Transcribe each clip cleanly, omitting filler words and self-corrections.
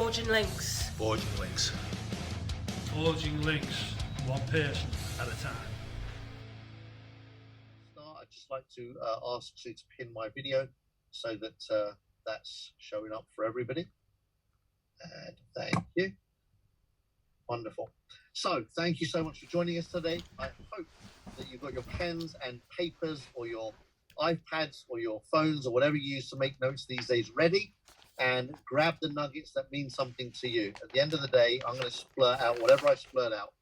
Forging links. Forging links. Forging links, one person at a time. I'd just like to ask you to pin my video so that that's showing up for everybody. And thank you. Wonderful. So thank you so much for joining us today. I hope that you've got your pens and papers or your iPads or your phones or whatever you use to make notes these days ready, and grab the nuggets that mean something to you. At the end of the day, I'm going to splurt out whatever I splurt out.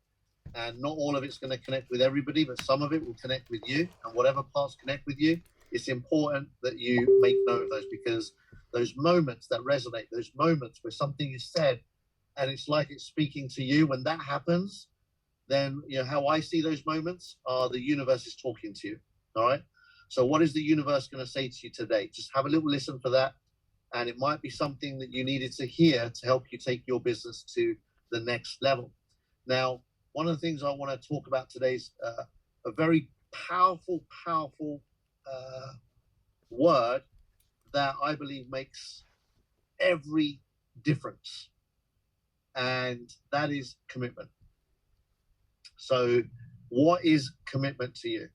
And not all of it's going to connect with everybody, but some of it will connect with you. And whatever parts connect with you, it's important that you make note of those, because those moments that resonate, those moments where something is said and it's like it's speaking to you, when that happens, then how I see those moments are the universe is talking to you. All right. So what is the universe going to say to you today? Just have a little listen for that. And it might be something that you needed to hear to help you take your business to the next level. Now, one of the things I want to talk about today is a very powerful word that I believe makes every difference. And that is commitment. So what is commitment to you?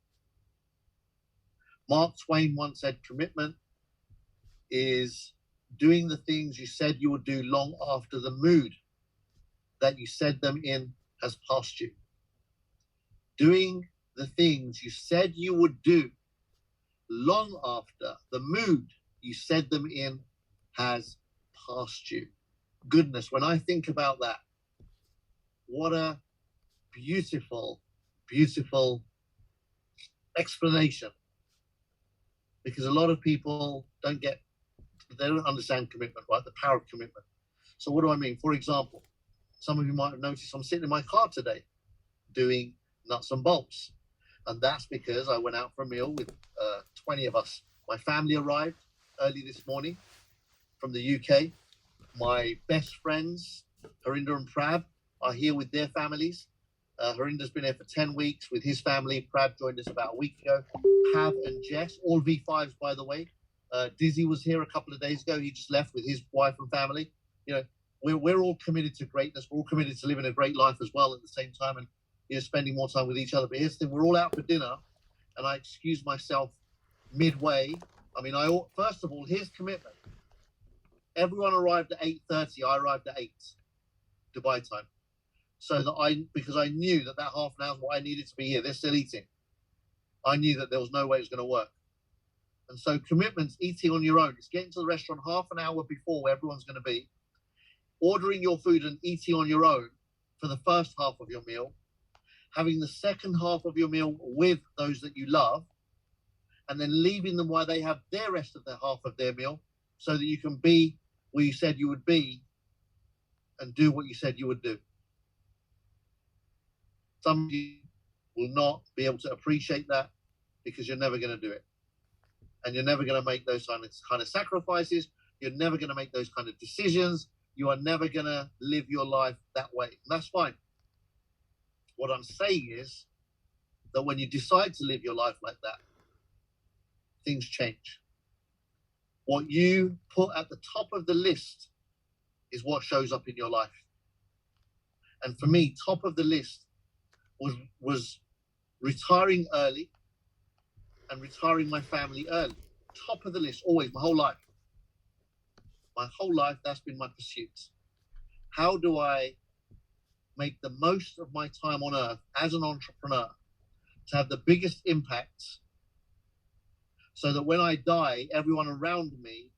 Mark Twain once said, commitment is doing the things you said you would do long after the mood that you said them in has passed you. Doing the things you said you would do long after the mood you said them in has passed you. Goodness, when I think about that, what a beautiful, beautiful explanation. Because a lot of people they don't understand commitment, right? The power of commitment. So what do I mean? For example, some of you might have noticed I'm sitting in my car today doing nuts and bolts. And that's because I went out for a meal with 20 of us. My family arrived early this morning from the UK. My best friends, Harinder and Prab, are here with their families. Harinder's been here for 10 weeks with his family. Prab joined us about a week ago. Pav and Jess, all V5s, by the way. Dizzy was here a couple of days ago. He just left with his wife and family. We're all committed to greatness. We're all committed to living a great life as well at the same time, and spending more time with each other. But here's the thing: we're all out for dinner, and I excused myself midway. First of all, here's commitment. Everyone arrived at 8:30. I arrived at 8 Dubai time, because I knew that half an hour is what I needed to be here. They're still eating. I knew that there was no way it was going to work. And so commitment's eating on your own. It's getting to the restaurant half an hour before where everyone's going to be, ordering your food and eating on your own for the first half of your meal, having the second half of your meal with those that you love, and then leaving them while they have their rest of their half of their meal, so that you can be where you said you would be and do what you said you would do. Some of you will not be able to appreciate that because you're never going to do it. And you're never going to make those kind of sacrifices. You're never going to make those kind of decisions. You are never going to live your life that way. And that's fine. What I'm saying is that when you decide to live your life like that, things change. What you put at the top of the list is what shows up in your life. And for me, top of the list was retiring early and retiring my family early. Top of the list, always, my whole life. My whole life, that's been my pursuit. How do I make the most of my time on earth as an entrepreneur to have the biggest impact, so that when I die, everyone around me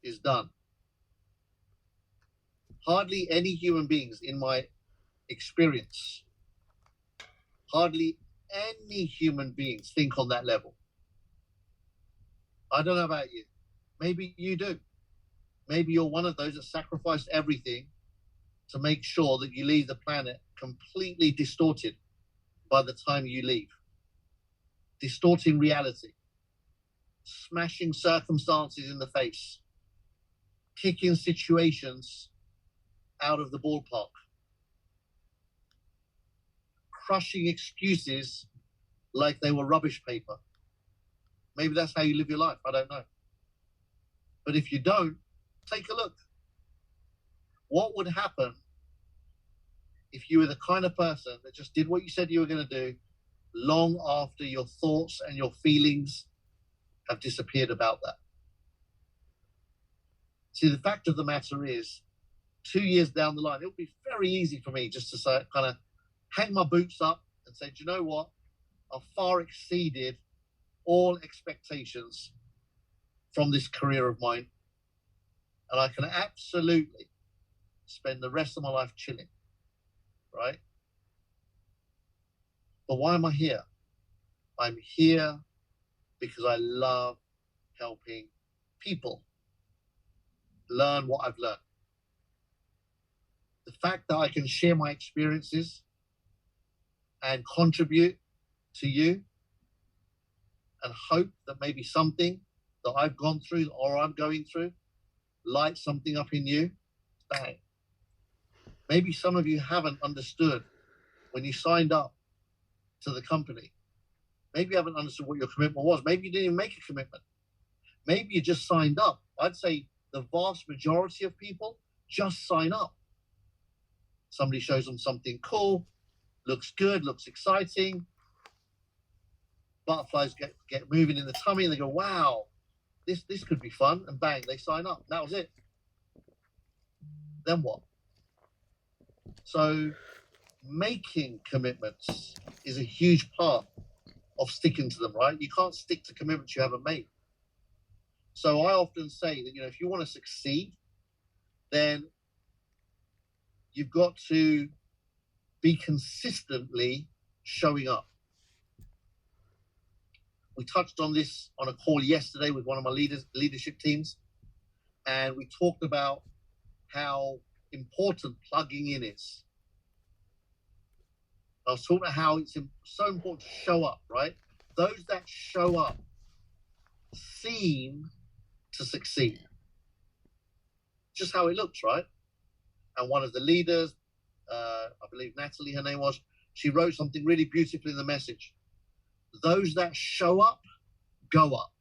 is done? Hardly any human beings in my experience, hardly any human beings think on that level. I don't know about you. Maybe you do. Maybe you're one of those that sacrificed everything to make sure that you leave the planet completely distorted by the time you leave. Distorting reality. Smashing circumstances in the face. Kicking situations out of the ballpark. Crushing excuses like they were rubbish paper. Maybe that's how you live your life. I don't know. But if you don't, take a look. What would happen if you were the kind of person that just did what you said you were going to do long after your thoughts and your feelings have disappeared about that? See, the fact of the matter is, 2 years down the line, it would be very easy for me just to say, kind of hang my boots up and say, do you know what? I've far exceeded all expectations from this career of mine. And I can absolutely spend the rest of my life chilling, right? But why am I here? I'm here because I love helping people learn what I've learned. The fact that I can share my experiences and contribute to you and hope that maybe something that I've gone through or I'm going through lights something up in you, bang. Maybe some of you haven't understood when you signed up to the company. Maybe you haven't understood what your commitment was. Maybe you didn't even make a commitment. Maybe you just signed up. I'd say the vast majority of people just sign up. Somebody shows them something cool, looks good, looks exciting. Butterflies get moving in the tummy and they go, wow, this could be fun. And bang, they sign up. That was it. Then what? So making commitments is a huge part of sticking to them, right? You can't stick to commitments you haven't made. So I often say that, if you want to succeed, then you've got to be consistently showing up. We touched on this on a call yesterday with one of my leadership teams, and we talked about how important plugging in is. I was talking about how it's so important to show up, right? Those that show up seem to succeed. Just how it looks, right? And one of the leaders, I believe Natalie, her name was, she wrote something really beautiful in the message. Those that show up, go up.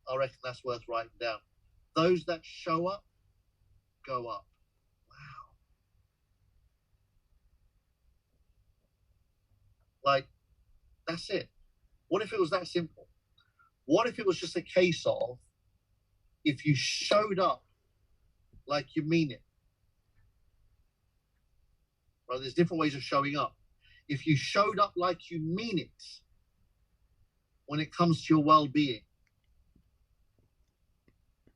I reckon that's worth writing down. Those that show up, go up. Wow. Like, that's it. What if it was that simple? What if it was just a case of, if you showed up like you mean it? Right, there's different ways of showing up. If you showed up like you mean it when it comes to your well-being,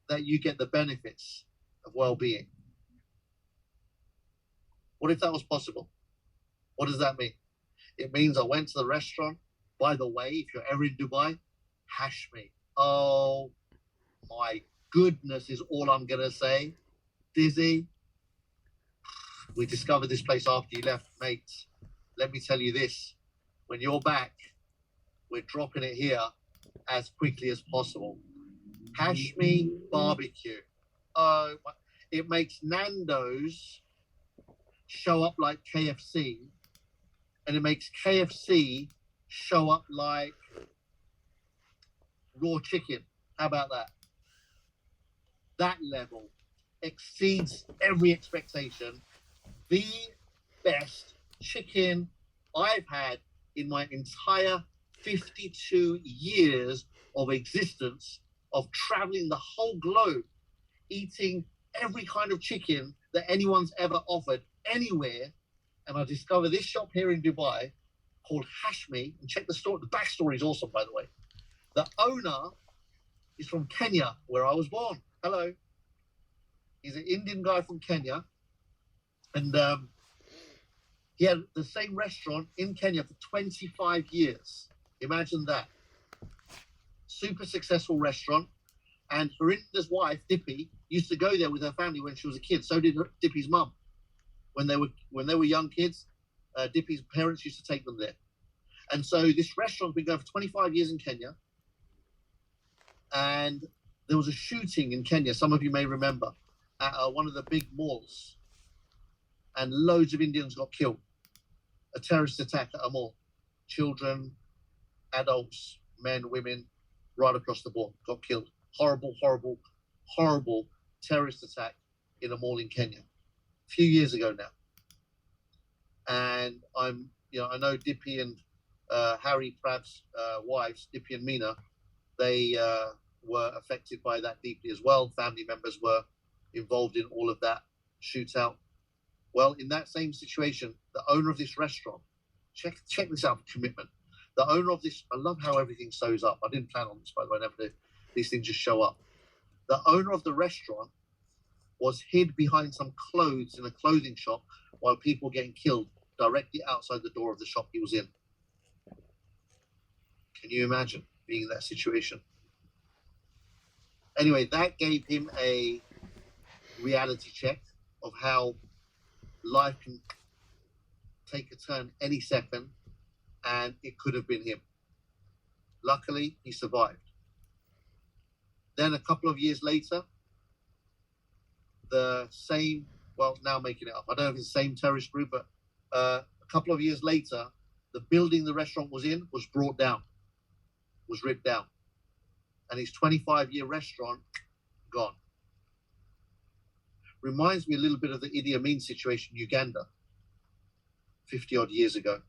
that you get the benefits of well-being. What if that was possible? What does that mean? It means I went to the restaurant. By the way, if you're ever in Dubai, hash me. Oh my goodness is all I'm going to say. Dizzy, we discovered this place after you left, mates. Let me tell you this. When you're back, we're dropping it here as quickly as possible. Hash me barbecue. Oh, it makes Nando's show up like KFC, and it makes KFC show up like raw chicken. How about that? That level exceeds every expectation. The best chicken I've had in my entire 52 years of existence, of traveling the whole globe, eating every kind of chicken that anyone's ever offered anywhere. And I discovered this shop here in Dubai called Hashmi. And check the story. The backstory is awesome, by the way. The owner is from Kenya, where I was born. Hello. He's an Indian guy from Kenya. And he had the same restaurant in Kenya for 25 years. Imagine that. Super successful restaurant. And Farinda's wife, Dippy, used to go there with her family when she was a kid. So did Dippy's mum. When they were young kids, Dippy's parents used to take them there. And so this restaurant's been going for 25 years in Kenya. And there was a shooting in Kenya, some of you may remember, at one of the big malls. And loads of Indians got killed. A terrorist attack at a mall. Children, adults, men, women, right across the board got killed. Horrible, horrible, horrible terrorist attack in a mall in Kenya a few years ago now. And I know Dippy and Harry Pratt's wives, Dippy and Mina, they were affected by that deeply as well. Family members were involved in all of that shootout. Well, in that same situation, the owner of this restaurant, check this out for commitment. The owner of this, I love how everything sews up. I didn't plan on this, by the way, I never do. These things just show up. The owner of the restaurant was hid behind some clothes in a clothing shop while people were getting killed directly outside the door of the shop he was in. Can you imagine being in that situation? Anyway, that gave him a reality check of how life can take a turn any second, and it could have been him. Luckily, he survived. Then a couple of years later, the same, well, now making it up, I don't know if it's the same terrorist group, but a couple of years later, the building the restaurant was in was brought down, was ripped down. And his 25-year restaurant, gone. Reminds me a little bit of the Idi Amin situation in Uganda 50-odd years ago,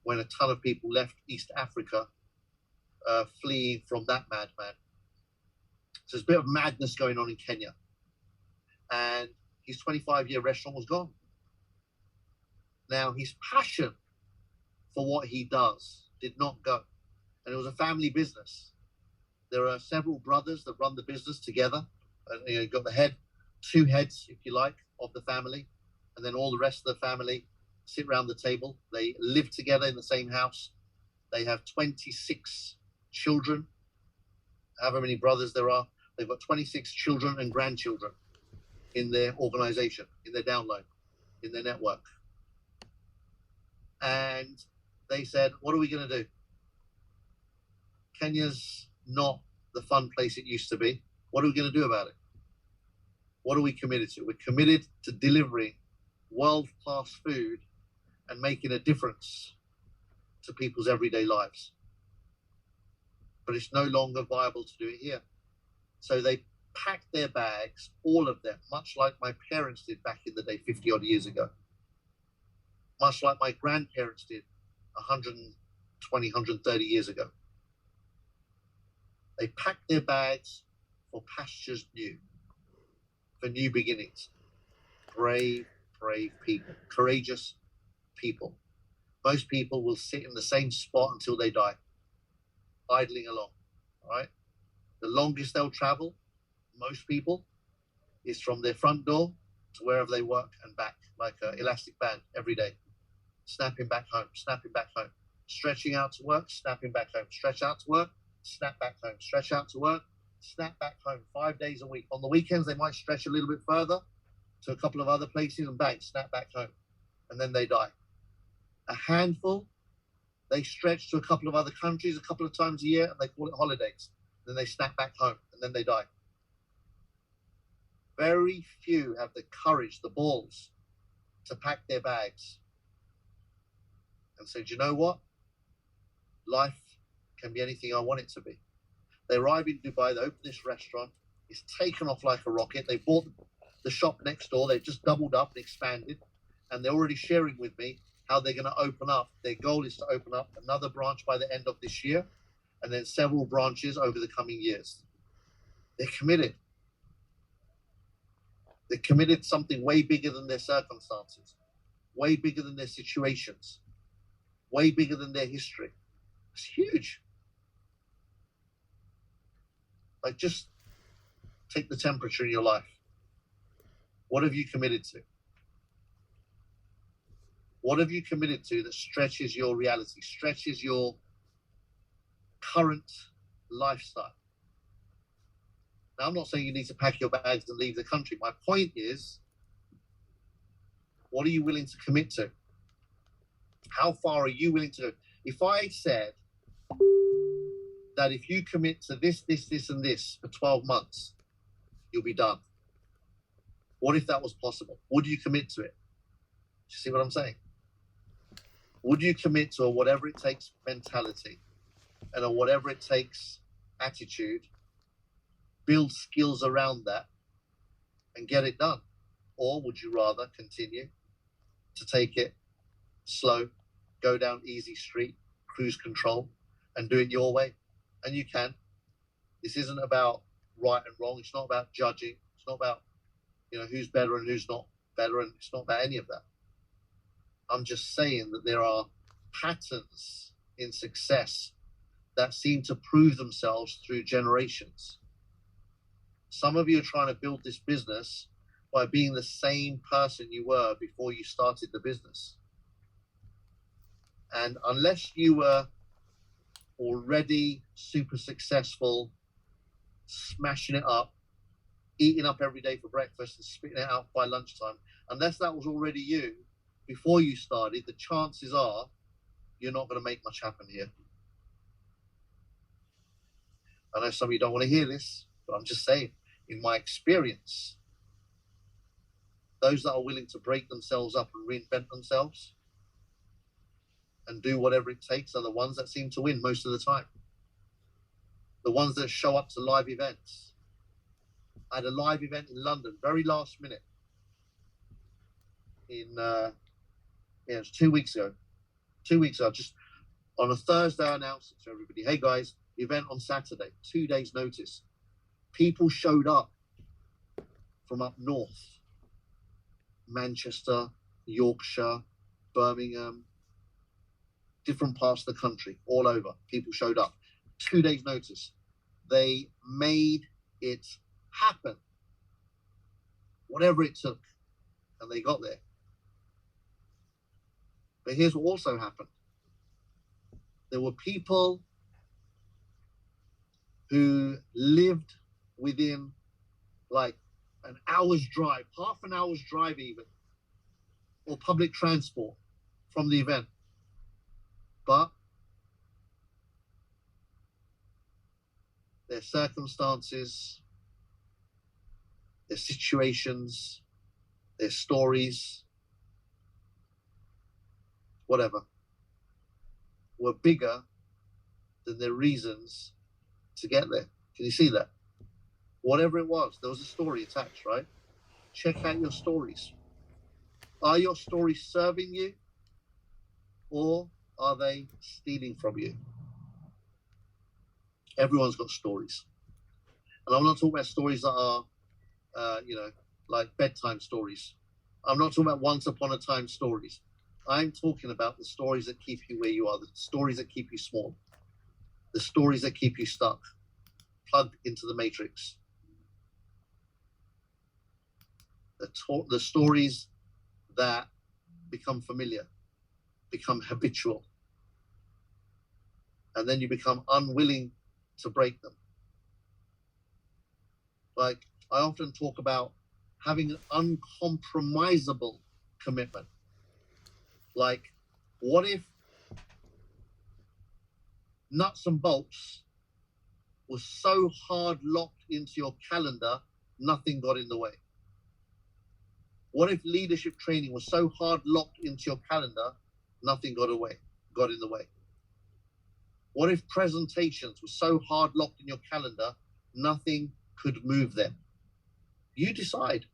when a ton of people left East Africa fleeing from that madman. So there's a bit of madness going on in Kenya. And his 25-year restaurant was gone. Now, his passion for what he does did not go. And it was a family business. There are several brothers that run the business together. And you've got the head, two heads, if you like, of the family. And then all the rest of the family sit around the table. They live together in the same house. They have 26 children, however many brothers there are. They've got 26 children and grandchildren in their organization, in their downline, in their network. And they said, what are we going to do? Kenya's not the fun place it used to be. What are we going to do about it? What are we committed to? We're committed to delivering world-class food and making a difference to people's everyday lives. But it's no longer viable to do it here. So they packed their bags, all of them, much like my parents did back in the day, 50-odd years ago. Much like my grandparents did 120, 130 years ago. They packed their bags for pastures new, for new beginnings. Brave, brave people, courageous people. Most people will sit in the same spot until they die, idling along, all right? The longest they'll travel, most people, is from their front door to wherever they work and back, like an elastic band every day. Snapping back home, snapping back home. Stretching out to work, snapping back home. Stretch out to work, snap back home. Stretch out to work, snap back home 5 days a week. On the weekends, they might stretch a little bit further to a couple of other places and bang, snap back home. And then they die. A handful, they stretch to a couple of other countries a couple of times a year and they call it holidays. Then they snap back home and then they die. Very few have the courage, the balls to pack their bags and say, do you know what? Life can be anything I want it to be. They arrive in Dubai, they open this restaurant, it's taken off like a rocket. They bought the shop next door, they've just doubled up and expanded, and they're already sharing with me how they're going to open up. Their goal is to open up another branch by the end of this year, and then several branches over the coming years. They're committed. They're committed to something way bigger than their circumstances, way bigger than their situations, way bigger than their history. It's huge. Like, just take the temperature in your life. What have you committed to? What have you committed to that stretches your reality, stretches your current lifestyle? Now, I'm not saying you need to pack your bags and leave the country. My point is, what are you willing to commit to? How far are you willing to go? If I said that if you commit to this, and this for 12 months, you'll be done. What if that was possible? Would you commit to it? Do you see what I'm saying? Would you commit to a whatever it takes mentality and a whatever it takes attitude, build skills around that and get it done? Or would you rather continue to take it slow, go down easy street, cruise control, and do it your way? And you can. This isn't about right and wrong. It's not about judging. It's not about, who's better and who's not better. And it's not about any of that. I'm just saying that there are patterns in success that seem to prove themselves through generations. Some of you are trying to build this business by being the same person you were before you started the business. And unless you were already super successful, smashing it up, eating up every day for breakfast and spitting it out by lunchtime, unless that was already you before you started, the chances are you're not going to make much happen here. I know some of you don't want to hear this, but I'm just saying, in my experience, those that are willing to break themselves up and reinvent themselves and do whatever it takes are the ones that seem to win most of the time. The ones that show up to live events. I had a live event in London, very last minute. It was 2 weeks ago. 2 weeks ago, just on a Thursday, I announced it to everybody. Hey guys, event on Saturday, 2 days notice. People showed up from up north, Manchester, Yorkshire, Birmingham, different parts of the country, all over. People showed up. 2 days notice. They made it happen. Whatever it took. And they got there. But here's what also happened. There were people who lived within like an hour's drive, half an hour's drive even, or public transport from the event. But their circumstances, their situations, their stories, whatever, were bigger than their reasons to get there. Can you see that? Whatever it was, there was a story attached, right? Check out your stories. Are your stories serving you, or are they stealing from you? Everyone's got stories. And I'm not talking about stories that are, like bedtime stories. I'm not talking about once upon a time stories. I'm talking about the stories that keep you where you are, the stories that keep you small, the stories that keep you stuck, plugged into the matrix. The stories that become familiar, become habitual, and then you become unwilling to break them. Like, I often talk about having an uncompromisable commitment. Like, what if nuts and bolts was so hard locked into your calendar, nothing got in the way? What if leadership training was so hard locked into your calendar, nothing got in the way? What if presentations were so hard locked in your calendar, nothing could move them? You decide.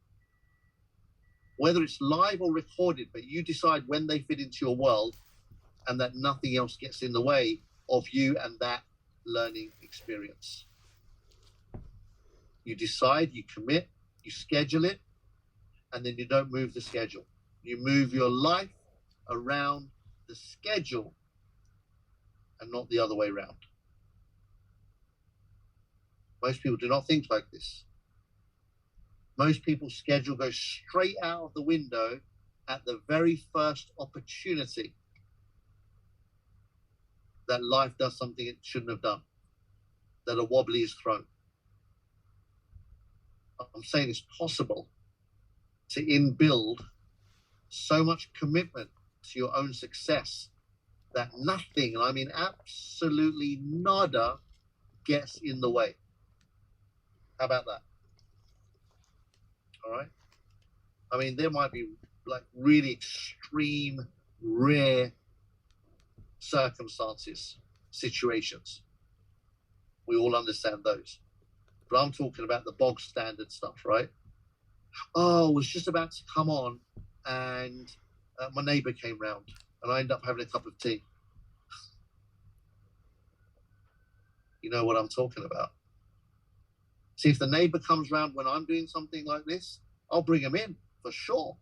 Whether it's live or recorded, but you decide when they fit into your world and that nothing else gets in the way of you and that learning experience. You decide, you commit, you schedule it, and then you don't move the schedule. You move your life around the schedule and not the other way around. Most people do not think like this. Most people's schedule goes straight out of the window at the very first opportunity that life does something it shouldn't have done, that a wobbly is thrown. I'm saying it's possible to inbuild so much commitment to your own success that nothing, and I mean absolutely nada, gets in the way. How about that? All right. I mean, there might be like really extreme, rare circumstances, situations. We all understand those. But I'm talking about the bog standard stuff, right? Oh, I was just about to come on, and my neighbour came round, and I ended up having a cup of tea. You know what I'm talking about. See, if the neighbour comes round when I'm doing something like this, I'll bring him in for sure.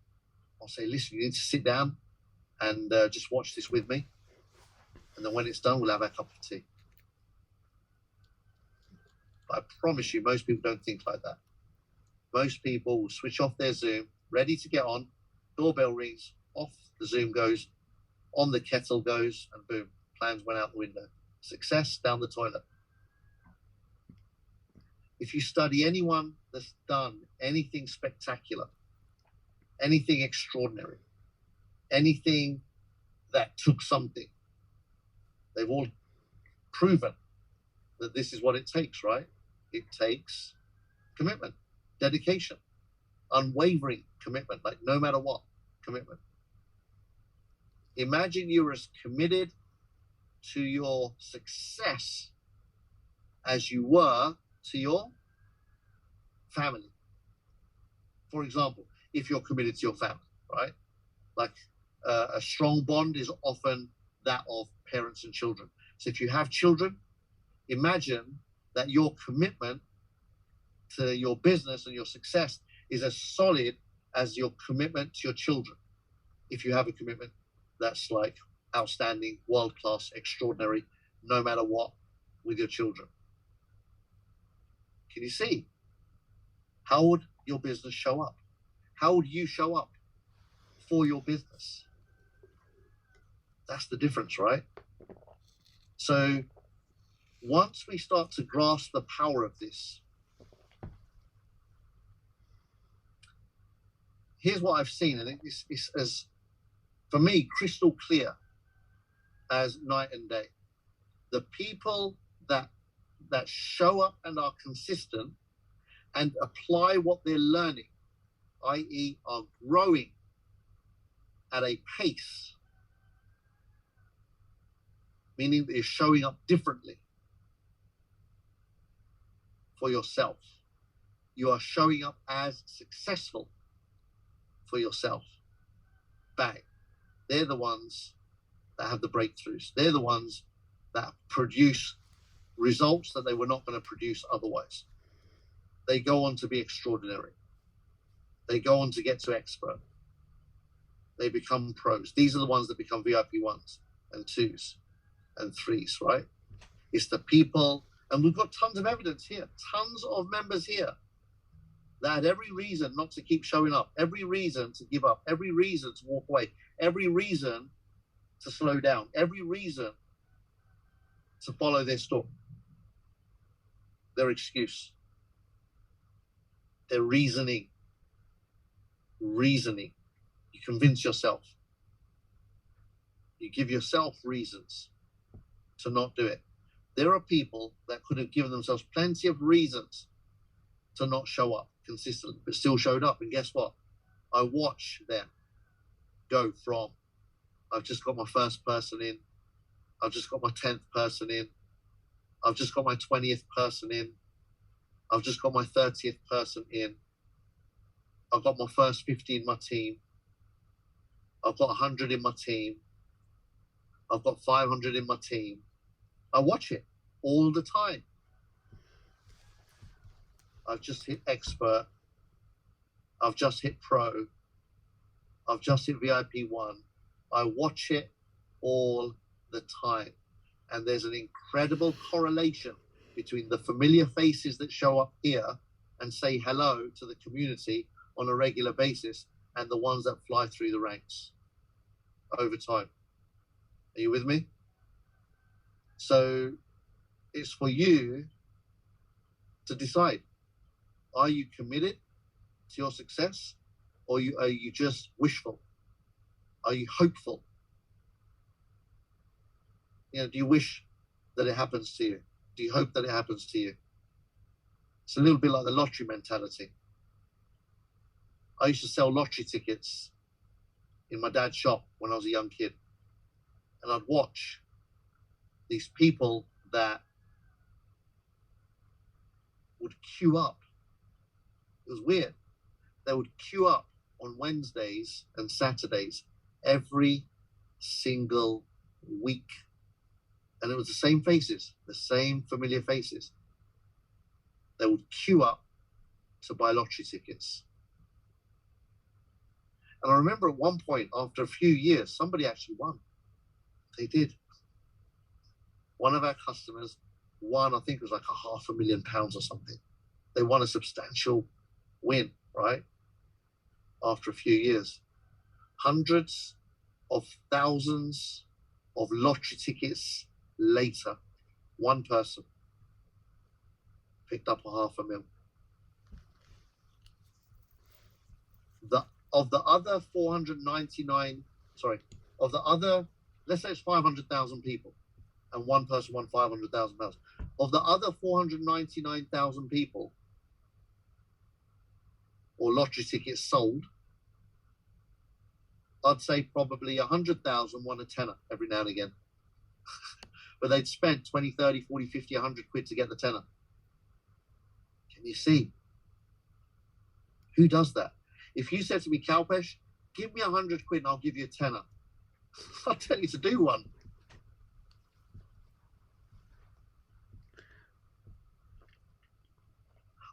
I'll say, listen, you need to sit down and just watch this with me. And then when it's done, we'll have a cup of tea. But I promise you, most people don't think like that. Most people will switch off their Zoom, ready to get on, doorbell rings, off the Zoom goes, on the kettle goes, and boom, plans went out the window. Success down the toilet. If you study anyone that's done anything spectacular, anything extraordinary, anything that took something, they've all proven that this is what it takes, right? It takes commitment, dedication, unwavering commitment, like no matter what, commitment. Imagine you're as committed to your success as you were to your family. For example, if you're committed to your family, right? Like a strong bond is often that of parents and children. So if you have children, imagine that your commitment to your business and your success is as solid as your commitment to your children. If you have a commitment that's like outstanding, world-class, extraordinary, no matter what, with your children. Can you see? How would your business show up? How would you show up for your business? That's the difference, right? So once we start to grasp the power of this, here's what I've seen, and it's as, for me, crystal clear as night and day. The people that show up and are consistent and apply what they're learning, i.e. are growing at a pace, meaning that you're showing up differently for yourself. You are showing up as successful for yourself. Bang. They're the ones that have the breakthroughs. They're the ones that produce results that they were not going to produce otherwise. They go on to be extraordinary. They go on to get to expert. They become pros. These are the ones that become VIP 1s and 2s and 3s, right? It's the people, and we've got tons of evidence here, tons of members here that had every reason not to keep showing up, every reason to give up, every reason to walk away, every reason to slow down, every reason to follow their storm, their excuse, their reasoning. You convince yourself. You give yourself reasons to not do it. There are people that could have given themselves plenty of reasons to not show up consistently, but still showed up. And guess what? I watch them go from, I've just got my first person in, I've just got my 10th person in, I've just got my 20th person in, I've just got my 30th person in, I've got my first 50 in my team, I've got 100 in my team, I've got 500 in my team. I watch it all the time. I've just hit expert, I've just hit pro, I've just hit VIP 1. I watch it all the time. And there's an incredible correlation between the familiar faces that show up here and say hello to the community on a regular basis and the ones that fly through the ranks over time. Are you with me? So it's for you to decide. Are you committed to your success, or are you just wishful? Are you hopeful? You know, do you wish that it happens to you? Do you hope that it happens to you? It's a little bit like the lottery mentality. I used to sell lottery tickets in my dad's shop when I was a young kid. And I'd watch these people that would queue up. It was weird. They would queue up on Wednesdays and Saturdays every single week. And it was the same faces, the same familiar faces. They would queue up to buy lottery tickets. And I remember at one point, after a few years, somebody actually won. They did. One of our customers won, I think it was like £500,000 or something. They won a substantial win, right? After a few years. Hundreds of thousands of lottery tickets later, one person picked up £500,000. Of the other 499, of the other, let's say it's 500,000 people, and one person won £500,000. Of the other 499,000 people, or lottery tickets sold, I'd say probably 100,000 won a tenner every now and again. But they'd spent 20, 30, 40, 50, 100 quid to get the tenner. Can you see? Who does that? If you said to me, Kalpesh, give me 100 quid and I'll give you a tenner, I'll tell you to do one.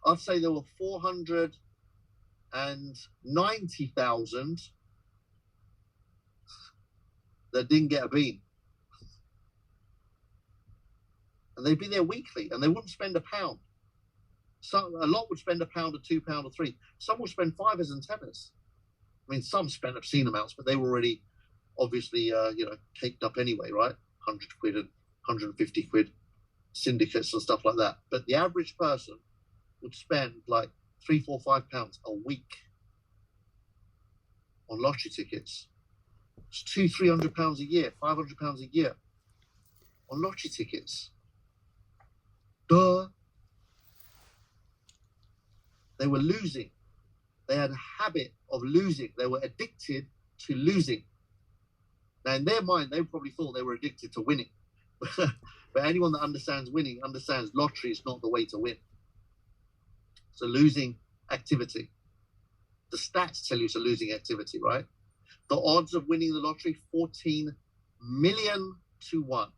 I'd say there were 490,000 that didn't get a bean. And they'd be there weekly and they wouldn't spend £1. A lot would spend £1 or £2 or £3. Some would spend fivers and tenors. I mean, some spent obscene amounts, but they were already obviously, caked up anyway, right? 100 quid and 150 quid syndicates and stuff like that. But the average person would spend like £3, £4, £5 a week on lottery tickets. It's £200-300 a year, £500 a year on lottery tickets. Duh. They were losing. They had a habit of losing. They were addicted to losing. Now, in their mind, they probably thought they were addicted to winning. But anyone that understands winning understands lottery is not the way to win. It's a losing activity. The stats tell you it's a losing activity, right? The odds of winning the lottery, 14 million to 1.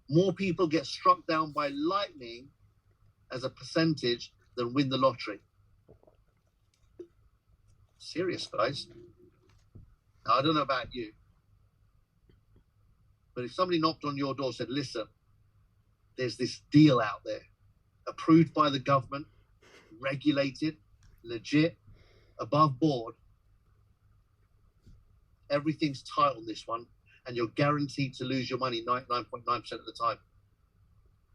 More people get struck down by lightning as a percentage than win the lottery. Serious, guys. Now, I don't know about you, but if somebody knocked on your door and said, listen, there's this deal out there, approved by the government, regulated, legit, above board, everything's tight on this one, and you're guaranteed to lose your money 99.9% of the time,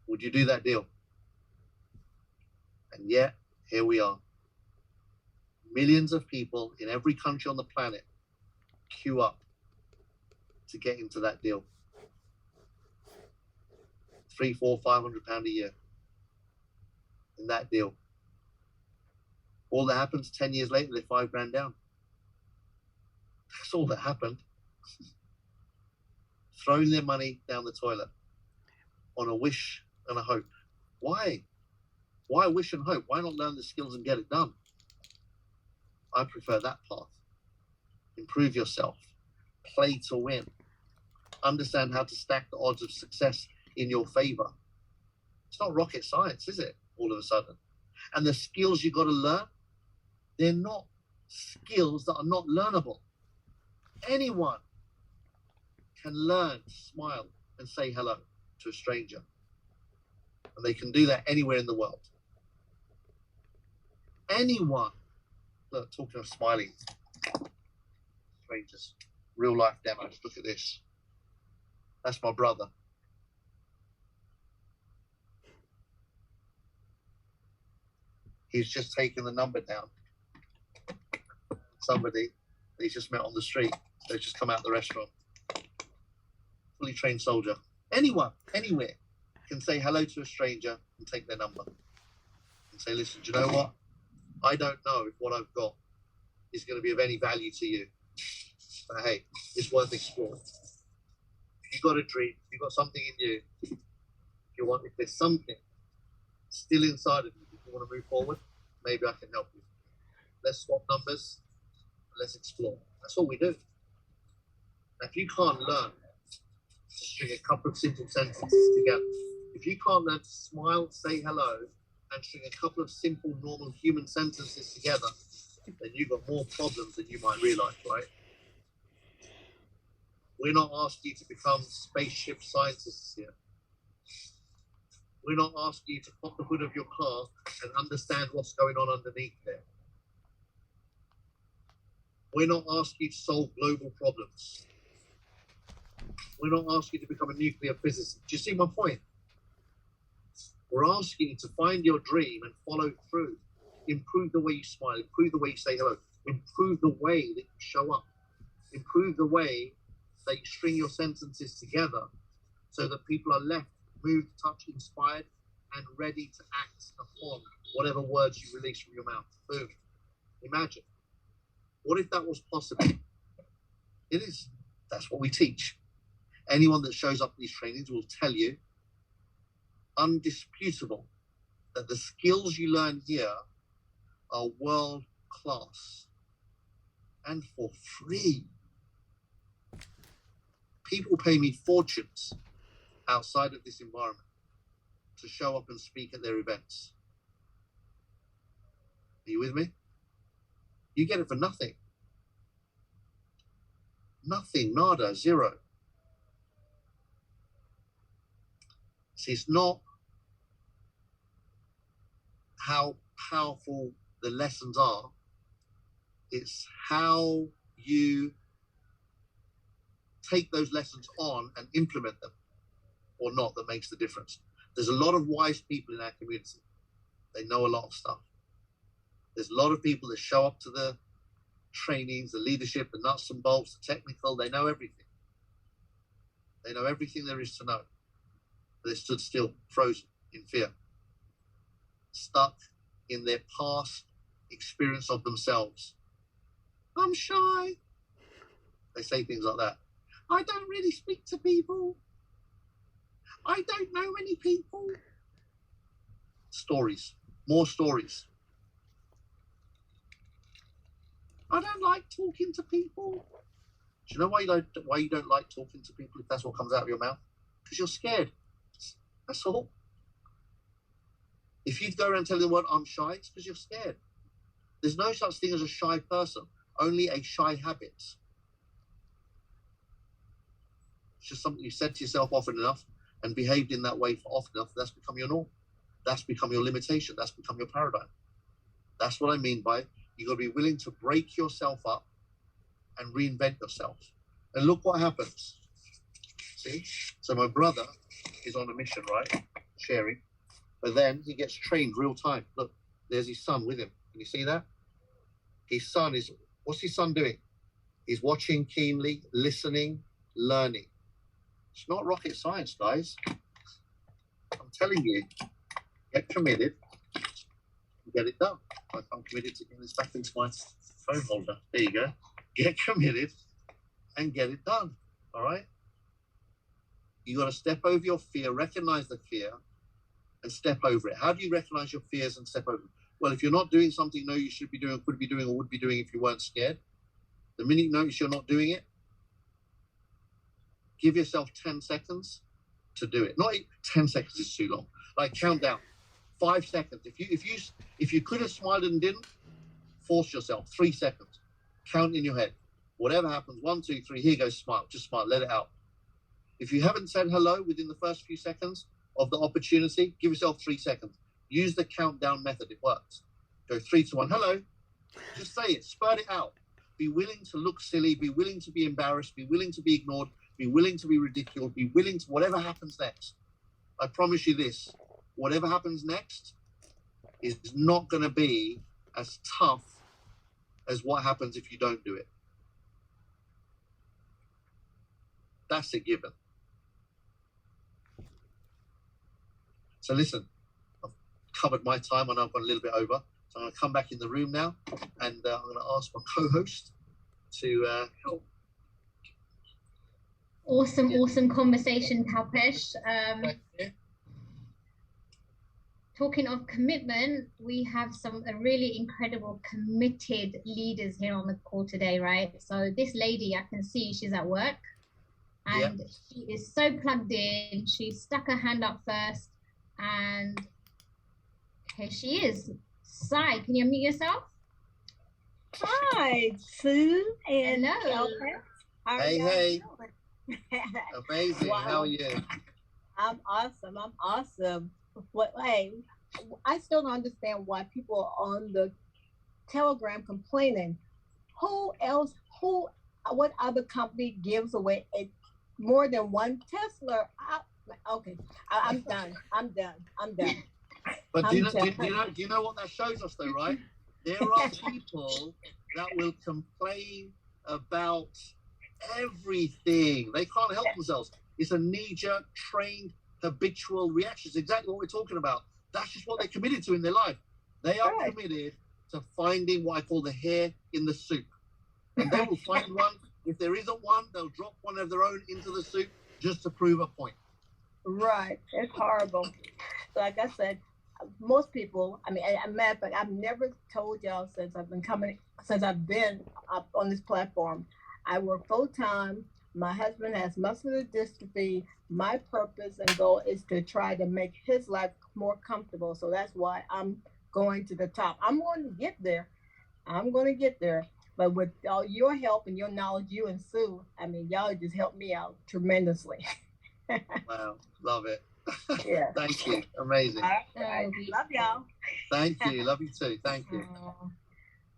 would you do that deal? And yet, here we are. Millions of people in every country on the planet queue up to get into that deal. £300, £400, £500 a year in that deal. All that happens 10 years later, they're £5,000 down. That's all that happened. Throwing their money down the toilet on a wish and a hope. Why? Why wish and hope? Why not learn the skills and get it done? I prefer that path. Improve yourself. Play to win. Understand how to stack the odds of success in your favor. It's not rocket science, is it? All of a sudden. And the skills you got to learn, they're not skills that are not learnable. Anyone can learn to smile and say hello to a stranger. And they can do that anywhere in the world. Anyone. Look, talking of smiling. Strangers. Real life demos. Look at this. That's my brother. He's just taken the number down. Somebody that he's just met on the street. They've just come out of the restaurant. Fully trained soldier. Anyone, anywhere, can say hello to a stranger and take their number. And say, listen, do you know what? I don't know if what I've got is going to be of any value to you. But hey, it's worth exploring. If you've got a dream, if you've got something in you, if there's something still inside of you, you want to move forward, maybe I can help you. Let's swap numbers. Let's explore. That's all we do. Now, if you can't learn to string a couple of simple sentences together, if you can't learn to smile, say hello, and string a couple of simple, normal human sentences together, then you've got more problems than you might realize, right? We're not asking you to become spaceship scientists here. We're not asking you to pop the hood of your car and understand what's going on underneath there. We're not asking you to solve global problems. We're not asking you to become a nuclear physicist. Do you see my point? We're asking you to find your dream and follow through. Improve the way you smile, improve the way you say hello, improve the way that you show up, improve the way that you string your sentences together so that people are left, moved, touched, inspired, and ready to act upon whatever words you release from your mouth. Boom. Imagine. What if that was possible? It is. That's what we teach. Anyone that shows up at these trainings will tell you, undisputable, that the skills you learn here are world class and for free. People pay me fortunes outside of this environment to show up and speak at their events. Are you with me? You get it for nothing. Nothing, nada, zero. See, it's not how powerful the lessons are. It's how you take those lessons on and implement them or not that makes the difference. There's a lot of wise people in our community. They know a lot of stuff. There's a lot of people that show up to the trainings, the leadership, the nuts and bolts, the technical. They know everything. They know everything there is to know. But they stood still, frozen in fear, stuck in their past experience of themselves. I'm shy. They say things like that. I don't really speak to people. I don't know many people. Stories, more stories. I don't like talking to people. Do you know why you don't like talking to people if that's what comes out of your mouth? Because you're scared. That's all. If you go around telling the world I'm shy, it's because you're scared. There's no such thing as a shy person, only a shy habit. It's just something you said to yourself often enough and behaved in that way for often enough. That's become your norm. That's become your limitation. That's become your paradigm. That's what I mean by you've got to be willing to break yourself up and reinvent yourself. And look what happens. See? So my brother is on a mission, right? Sharing. But then he gets trained real time. Look, there's his son with him. Can you see that? His son is, what's his son doing? He's watching keenly, listening, learning. It's not rocket science, guys. I'm telling you, get committed and get it done. I'm committed to getting this back into my phone holder. There you go. Get committed and get it done. All right? You got to step over your fear, recognize the fear, and step over it. How do you recognize your fears and step over them? Well, if you're not doing something you know you should be doing, could be doing, or would be doing if you weren't scared, the minute you notice you're not doing it, give yourself 10 seconds to do it. Not 10 seconds is too long. Like count down. 5 seconds. If you could have smiled and didn't, force yourself. 3 seconds. Count in your head. Whatever happens, 1, 2, 3. Here goes smile. Just smile. Let it out. If you haven't said hello within the first few seconds of the opportunity, give yourself 3 seconds. Use the countdown method. It works. Go 3, 2, 1. Hello. Just say it. Spurt it out. Be willing to look silly. Be willing to be embarrassed. Be willing to be ignored. Be willing to be ridiculed. Be willing to whatever happens next. I promise you this. Whatever happens next is not going to be as tough as what happens if you don't do it. That's a given. So listen, I've covered my time and I've gone a little bit over. So I'm going to come back in the room now and I'm going to ask my co-host to help. Awesome conversation, Kalpesh. talking of commitment, we have some really incredible committed leaders here on the call today, right? So this lady, I can see she's at work Yeah. and she is so plugged in. She stuck her hand up first, and here she is. Sai, can you unmute yourself? Hi, Sue and Hello. Kalpesh. How are Hey, y'all hey. doing? Amazing. Wow. How are you? I'm awesome. I'm awesome. Hey, I still don't understand why people are on the Telegram complaining. Who else? What other company gives away more than one Tesla? Okay, I'm done. I'm done. I'm done. But do I'm you know what that shows us, though, right? There are people that will complain about everything. They can't help themselves. It's a knee-jerk, trained, habitual reaction. It's exactly what we're talking about. That's just what they're committed to in their life. They are Right. committed to finding what I call the hair in the soup. And they will find one. If there isn't one, they'll drop one of their own into the soup just to prove a point. Right. It's horrible. Like I said, most people, I mean, a matter of fact, I've never told y'all since I've been up on this platform. I work full time. My husband has muscular dystrophy. My purpose and goal is to try to make his life more comfortable. So that's why I'm going to the top. I'm going to get there. I'm going to get there. But with all your help and your knowledge, you and Sue, I mean, y'all just helped me out tremendously. Wow. Love it. Yeah. Thank you. Amazing. All right. Love y'all. Thank you. Love you too. Thank you.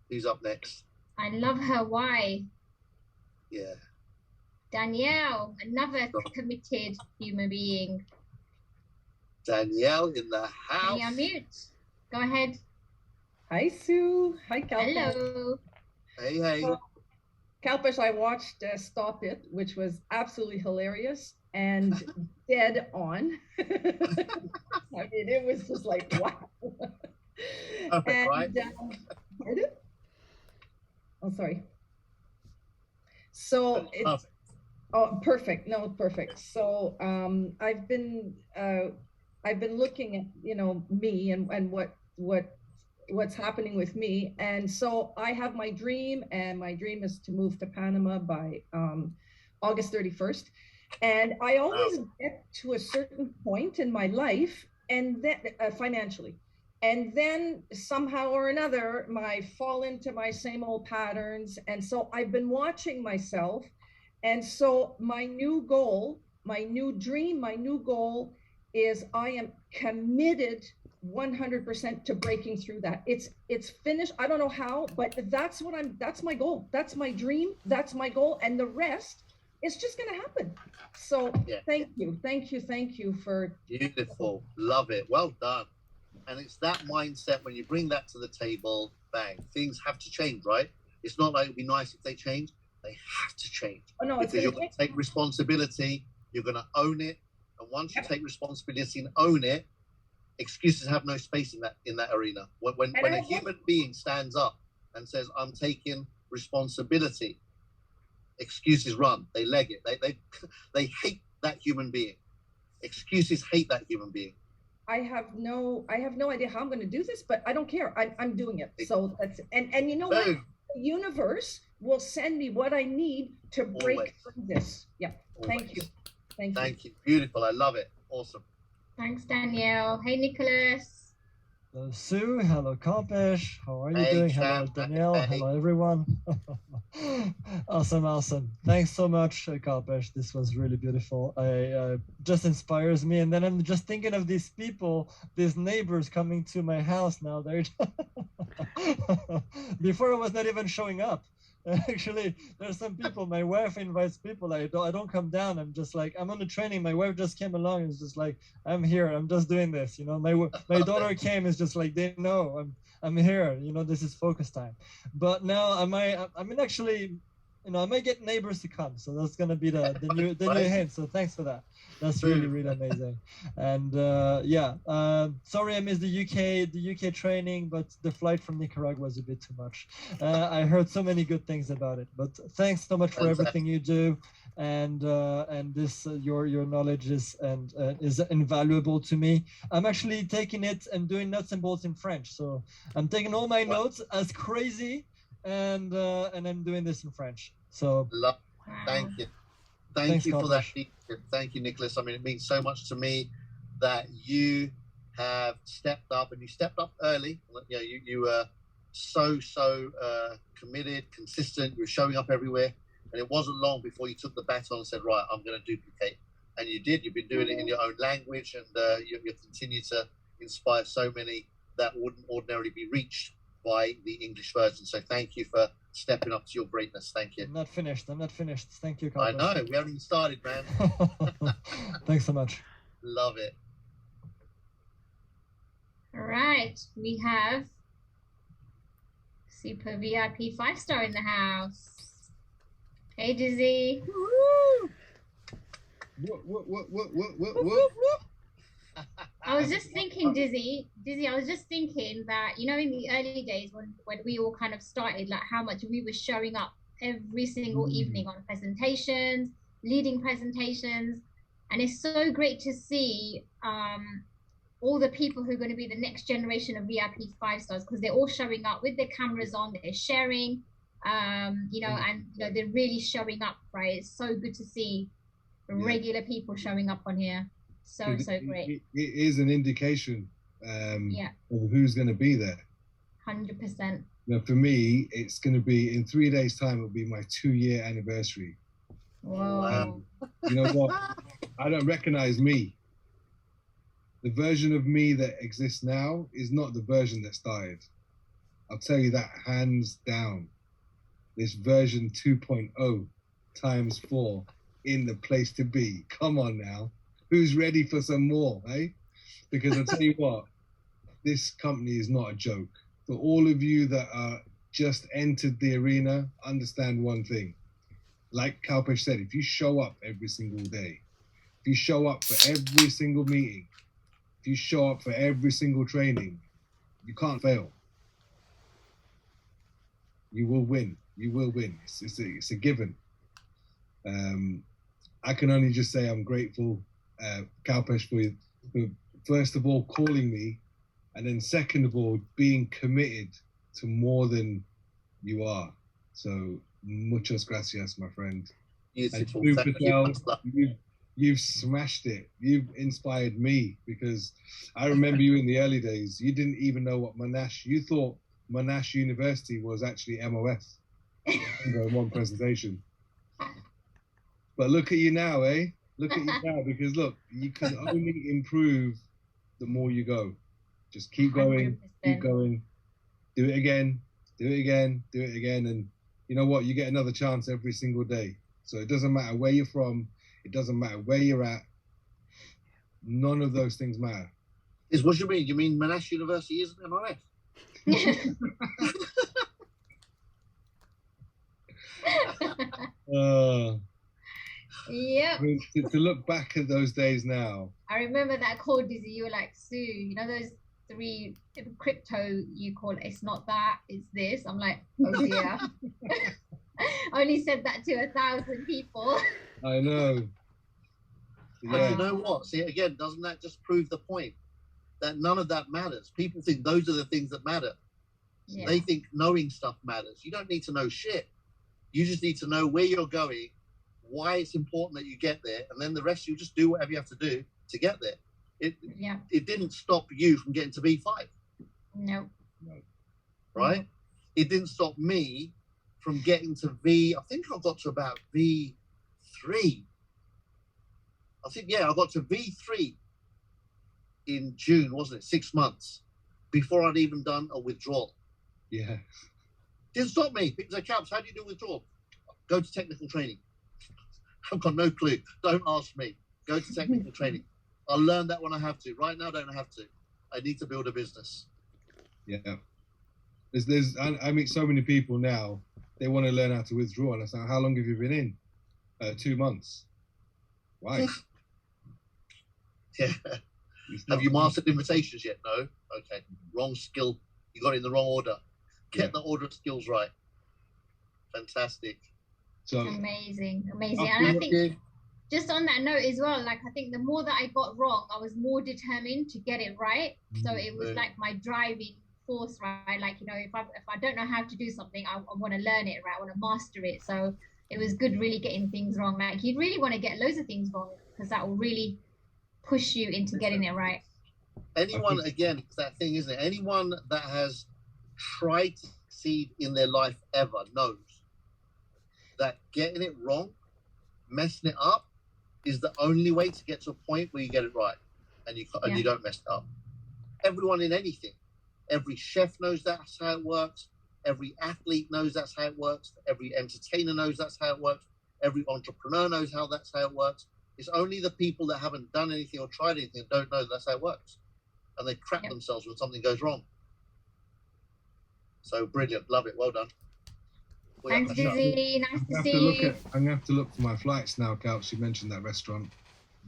Who's up next? I love her. Why? Yeah. Danielle, another committed human being. Danielle in the house. Can you unmute? Go ahead. Hi, Sue. Hi, Kalpesh. Hello. Hey, hey. So, Kalpesh, I watched Stop It, which was absolutely hilarious and dead on. I mean, it was just like, wow. Perfect, right? Pardon? Oh, sorry. So it's perfect. Oh, perfect. No, perfect. So I've been looking at me and what's happening with me, and so I have my dream, and my dream is to move to Panama by August 31st. And I always get to a certain point in my life, and then financially, and then somehow or another, I fall into my same old patterns. And so I've been watching myself. And so my new goal, my new dream, my new goal is I am committed 100% to breaking through that. It's finished. I don't know how, but that's my goal. That's my dream. That's my goal. And the rest is just going to happen. So yeah. Thank you for. Beautiful. Love it. Well done. And it's that mindset, when you bring that to the table, bang, things have to change, right? It's not like it'd be nice if they change. They have to change. Oh, no, because you're going to take responsibility, you're going to own it, and once you take responsibility and own it, excuses have no space in that arena. When a human being stands up and says, "I'm taking responsibility," excuses run. They leg it. They hate that human being. Excuses hate that human being. I have no idea how I'm going to do this, but I don't care. I'm doing it. So that's and you know what? The universe will send me what I need to break through this. Yeah. Thank you. Thank you. Beautiful. I love it. Awesome. Thanks, Danielle. Hey, Nicholas. Hello, Sue. Hello, Kalpesh. How are you doing? Champ. Hello, Danielle. Hey. Hello, everyone. Awesome. Thanks so much, Kalpesh. This was really beautiful. I just inspires me. And then I'm just thinking of these people, these neighbors coming to my house now. They're before I was not even showing up. Actually, there's some people, my wife invites people, I don't come down. I'm just like, I'm on the training. My wife just came along and is just like, I'm here. I'm just doing this. My daughter came, is just like, they know I'm here. This is focus time. But now I'm actually I might get neighbors to come. So that's gonna be the new hint. So thanks for that. That's really amazing. And sorry I missed the UK training, but the flight from Nicaragua was a bit too much. I heard so many good things about it. But thanks so much for everything you do, and this your knowledge is invaluable to me. I'm actually taking it and doing nuts and bolts in French. So I'm taking all my notes as crazy, and I'm doing this in French. So thank you. Thank you for that. Thank you, Nicholas. I mean, it means so much to me that you have stepped up, and you stepped up early. You were so committed, consistent. You were showing up everywhere, and it wasn't long before you took the baton and said, "Right, I'm going to duplicate." And you did. You've been doing it in your own language, and you continue to inspire so many that wouldn't ordinarily be reached by the English version. So thank you for stepping up to your greatness. Thank you. I'm not finished. Thank you, Kalpesh. I know. We haven't even started, man. Thanks so much. Love it. All right. We have Super VIP 5-star in the house. Hey, Dizzy. Woo! What? I was just thinking, Dizzy, I was just thinking that, in the early days when we all kind of started, like how much we were showing up every single evening on presentations, leading presentations. And it's so great to see all the people who are going to be the next generation of VIP 5-stars, because they're all showing up with their cameras on, they're sharing, and they're really showing up, right? It's so good to see regular people showing up on here. So great. It is an indication of who's going to be there. 100%. For me, it's going to be in 3 days' time. It'll be my 2-year anniversary. Whoa. You know what? I don't recognize me. The version of me that exists now is not the version that started. I'll tell you that hands down. This version 2.0 times 4 in the place to be. Come on now. Who's ready for some more, eh? Because I'll tell you what, this company is not a joke. For all of you that are just entered the arena, understand one thing. Like Kalpesh said, if you show up every single day, if you show up for every single meeting, if you show up for every single training, you can't fail. You will win. You will win. It's a given. I can only just say I'm grateful, Kalpesh, for first of all calling me, and then second of all being committed to more than you are. So muchas gracias, my friend. Beautiful. And Patel, you've smashed it. You've inspired me, because I remember you in the early days. You didn't even know what Monash. You thought Monash University was actually MOS. In one presentation. But look at you now, eh? Look at you now, because look, you can only improve the more you go. Just keep going, 100%. Keep going. Do it again, do it again, do it again. And you know what? You get another chance every single day. So it doesn't matter where you're from. It doesn't matter where you're at. None of those things matter. What you mean? You mean Monash University isn't MRF? Yep. To look back at those days now. I remember that call, Dizzy. You were like, Sue, those 3 crypto you call, it's not that, it's this. I'm like, oh dear. I only said that to 1,000 people. I know. But you know what? See, again, doesn't that just prove the point that none of that matters? People think those are the things that matter. Yeah. They think knowing stuff matters. You don't need to know shit. You just need to know where you're going, why it's important that you get there, and then the rest you just do whatever you have to do to get there. It didn't stop you from getting to V5. No. Right? No. It didn't stop me from getting to I think I got to about V3. I got to V3 in June, wasn't it? 6 months before I'd even done a withdrawal. Yeah. Didn't stop me. People say, Kalpesh, how do you do withdrawal? Go to technical training. I've got no clue. Don't ask me. Go to technical training. I'll learn that when I have to. Right now, I don't have to. I need to build a business. Yeah. I meet so many people now they want to learn how to withdraw. And I said, how long have you been in? 2 months. Why? Yeah. Have you mastered invitations yet? No. Okay. Wrong skill. You got it in the wrong order. Get the order of skills right. Fantastic. So amazing. And I think just on that note as well, like I think the more that I got wrong, I was more determined to get it right. So it was like my driving force, right? Like, you know, if I don't know how to do something, I want to learn it, right? I want to master it. So it was good really getting things wrong. Like you really want to get loads of things wrong because that will really push you into getting it right. Anyone, again, it's that thing, isn't it? Anyone that has tried to succeed in their life ever knows that getting it wrong, messing it up, is the only way to get to a point where you get it right and you don't mess it up. Everyone in anything, every chef knows that's how it works. Every athlete knows that's how it works. Every entertainer knows that's how it works. Every entrepreneur knows that's how it works. It's only the people that haven't done anything or tried anything that don't know that's how it works. And they crap themselves when something goes wrong. So brilliant. Love it. Well done. Thanks, Dizzy. Nice to see you. I'm going to have to look for my flights now, Kalpesh. You mentioned that restaurant.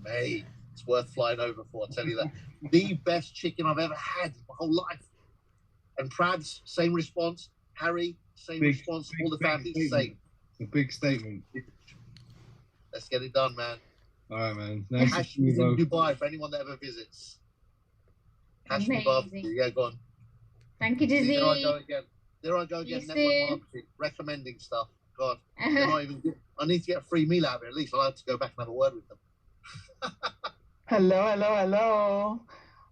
Mate, it's worth flying over for, I'll tell you that. The best chicken I've ever had in my whole life. And Prabs, same response. Harry, same response. All the family, same. It's a big statement. Let's get it done, man. All right, man. Nice to see Hashmi's you in both. Dubai for anyone that ever visits. Hashmi barbecue. Yeah, go on. Thank you, Dizzy. There I go again. You Network soon. marketing, recommending stuff. God, they're not even. I need to get a free meal out of it. At least I'll have to go back and have a word with them. Hello.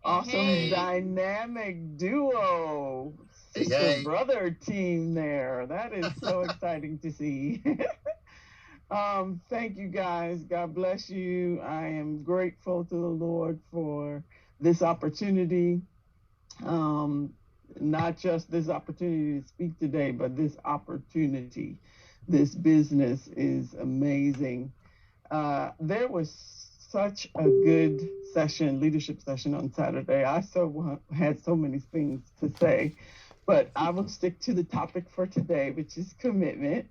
Awesome Hey. dynamic duo. Sister Hey. brother team there. That is so exciting to see. Thank you guys. God bless you. I am grateful to the Lord for this opportunity. Not just this opportunity to speak today, but this opportunity. This business is amazing. There was such a good leadership session on Saturday. I had so many things to say, but I will stick to the topic for today, which is commitment.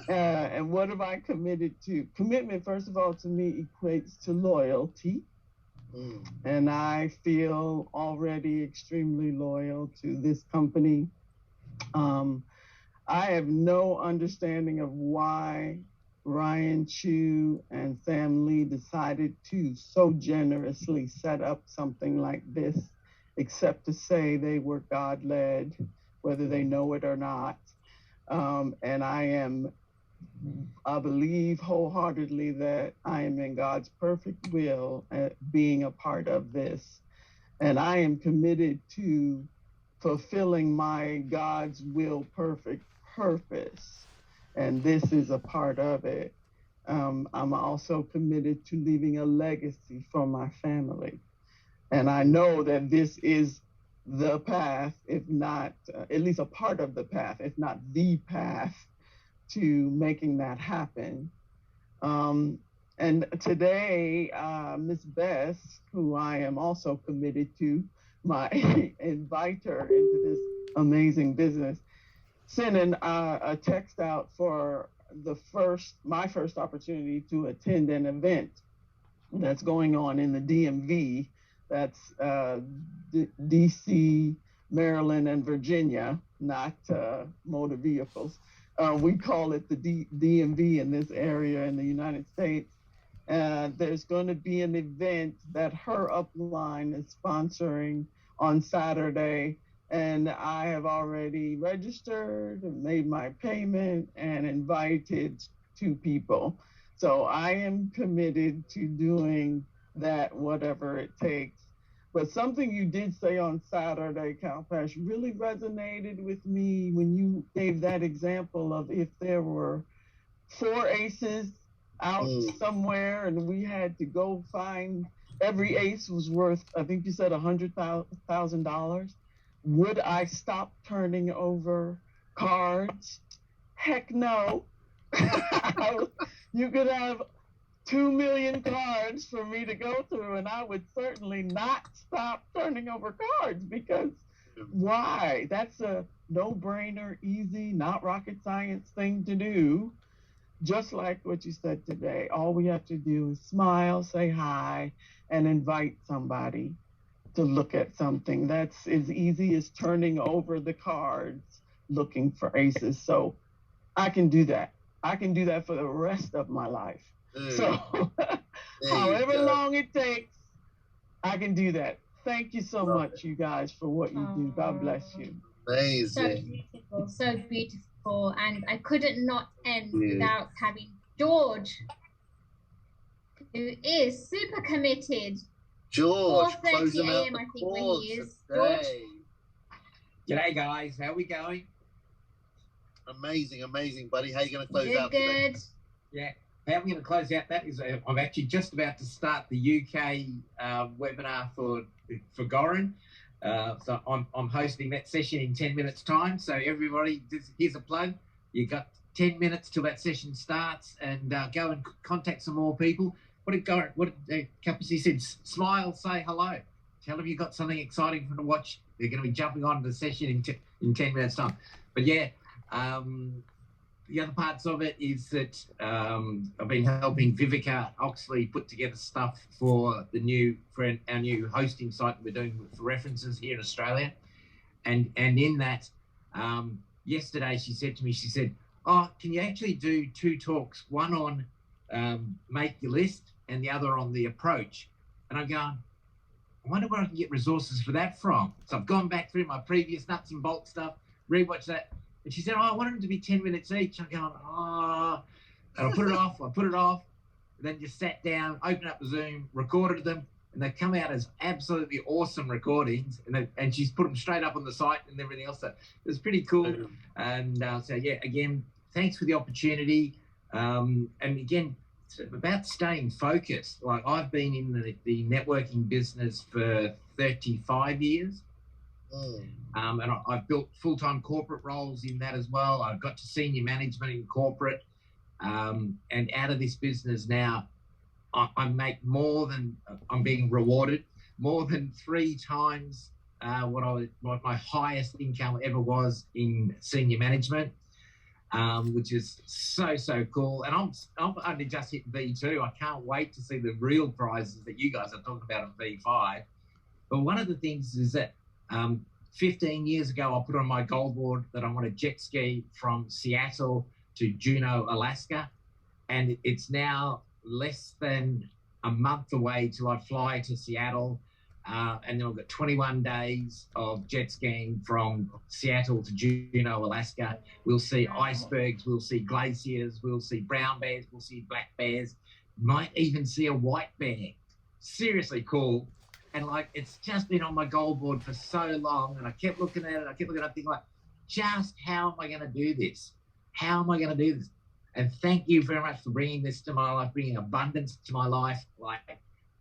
And what have I committed to? Commitment, first of all, to me equates to loyalty. And I feel already extremely loyal to this company. I have no understanding of why Ryan Chu and Sam Lee decided to so generously set up something like this, except to say they were God-led, whether they know it or not. And I believe wholeheartedly that I am in God's perfect will at being a part of this. And I am committed to fulfilling my God's will perfect purpose. And this is a part of it. I'm also committed to leaving a legacy for my family. And I know that this is the path, if not, at least a part of the path, if not the path to making that happen. And today, Miss Bess, who I am also committed to, my invite her into this amazing business, sent a text out for my first opportunity to attend an event that's going on in the DMV. That's DC, Maryland, and Virginia, not motor vehicles. We call it the DMV in this area in the United States. There's going to be an event that her upline is sponsoring on Saturday, and I have already registered, made my payment, and invited 2 people. So I am committed to doing that, whatever it takes. But something you did say on Saturday, Kalpesh, really resonated with me when you gave that example of if there were 4 aces out somewhere and we had to go find, every ace was worth, I think you said $100,000. Would I stop turning over cards? Heck no. You could have 2 million cards for me to go through, and I would certainly not stop turning over cards because Why? That's a no-brainer, easy, not rocket science thing to do. Just like what you said today, all we have to do is smile, say hi, and invite somebody to look at something. That's as easy as turning over the cards looking for aces. So I can do that. I can do that for the rest of my life. So however long it takes, I can do that. Thank you so much, you guys, for what you do. God bless you. Amazing. So beautiful. And I couldn't not end without having George, who is super committed. George, 4:30 a.m. I think when he is. George. G'day guys, how are we going? Amazing, amazing, buddy. How are you going to close out today? Good. Yeah, how I'm going to close out that is I'm actually just about to start the UK webinar for Goran. So I'm hosting that session in 10 minutes time. So everybody, here's a plug. You got 10 minutes till that session starts, and go and contact some more people. What did Kalpesh said? Smile, say hello. Tell them you got something exciting for them to watch. They're going to be jumping on the session in 10 minutes time. But yeah, the other parts of it is that I've been helping Vivica Oxley put together stuff for our new hosting site that we're doing for references here in Australia. And in that, yesterday she said to me, she said, "Oh, can you actually do 2 talks, one on make your list and the other on the approach?" And I'm going, I wonder where I can get resources for that from. So I've gone back through my previous nuts and bolts stuff, rewatched that. And she said, "Oh, I want them to be 10 minutes each." I'm going, oh. And I put it off. And then just sat down, opened up the Zoom, recorded them, and they come out as absolutely awesome recordings. And she's put them straight up on the site and everything else. So it was pretty cool. And so, yeah, again, thanks for the opportunity. And again, it's about staying focused. Like, I've been in the networking business for 35 years. And I've built full-time corporate roles in that as well. I've got to senior management in corporate. And out of this business now, I make more than, I'm being rewarded, more than 3 times what my highest income ever was in senior management. Which is so cool. And I'm only just hit V2. I can't wait to see the real prizes that you guys are talking about on V5. But one of the things is that 15 years ago, I put on my goal board that I want to jet ski from Seattle to Juneau, Alaska. And it's now less than a month away till I fly to Seattle. And then I've got 21 days of jet skiing from Seattle to Juneau, Alaska. We'll see icebergs, we'll see glaciers, we'll see brown bears, we'll see black bears, might even see a white bear. Seriously cool. And like, it's just been on my goal board for so long, and I kept looking at it, thinking like, just how am I going to do this? How am I going to do this? And thank you very much for bringing this to my life, bringing abundance to my life. Like,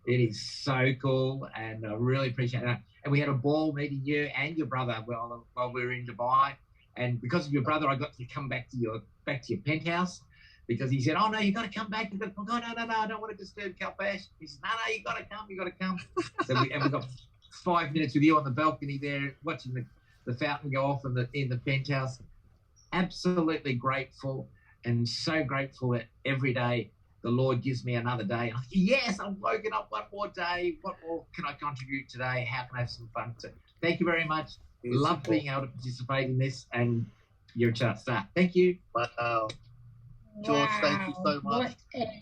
it is so cool, and I really appreciate that. And we had a ball meeting you and your brother while we were in Dubai. And because of your brother, I got to come back to your penthouse, because he said, "Oh no, you got to come back." I go, "No, I don't want to disturb Kalpesh." He said, "No, you got to come." So we got 5 minutes with you on the balcony there, watching the fountain go off in the penthouse. Absolutely grateful, and so grateful that every day the Lord gives me another day. Yes, I'm woken up one more day. What more can I contribute today? How can I have some fun? So thank you very much. Love being able to participate in this, and you're a star. Thank you. Wow. George, thank you so much.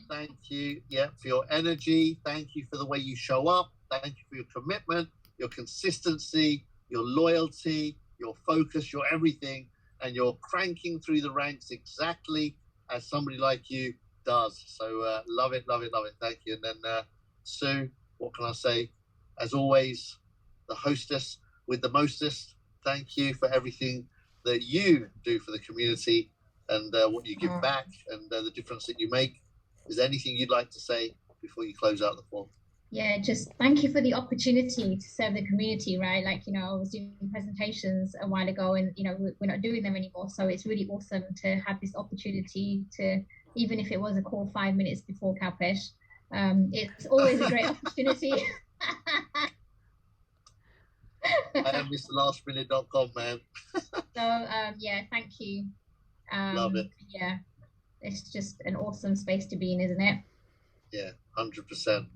Thank you, for your energy. Thank you for the way you show up. Thank you for your commitment, your consistency, your loyalty, your focus, your everything. And you're cranking through the ranks exactly as somebody like you does. So love it. Thank you. And then Sue, what can I say? As always, the hostess with the mostest. Thank you for everything that you do for the community, and what you give back, and the difference that you make. Is there anything you'd like to say before you close out the form? Yeah, just thank you for the opportunity to serve the community, right? Like, I was doing presentations a while ago, and, we're not doing them anymore. So it's really awesome to have this opportunity to, even if it was a call 5 minutes before Kalpesh, it's always a great opportunity. I am MrLastMinute.com, man. So yeah, thank you. Love it. Yeah, it's just an awesome space to be in, isn't it? Yeah, 100%.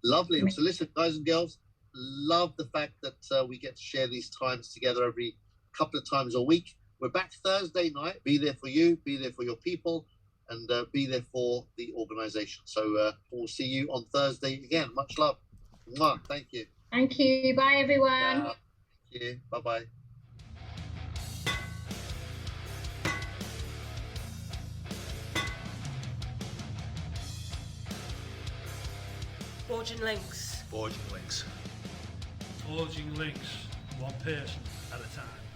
Lovely. So listen, guys and girls, love the fact that we get to share these times together every couple of times a week. We're back Thursday night. Be there for you, be there for your people, and be there for the organization. So we'll see you on Thursday again. Much love. Mwah. Thank you. Thank you. Bye, everyone. Thank you. Bye-bye. Forging links. Forging links. Forging links, one person at a time.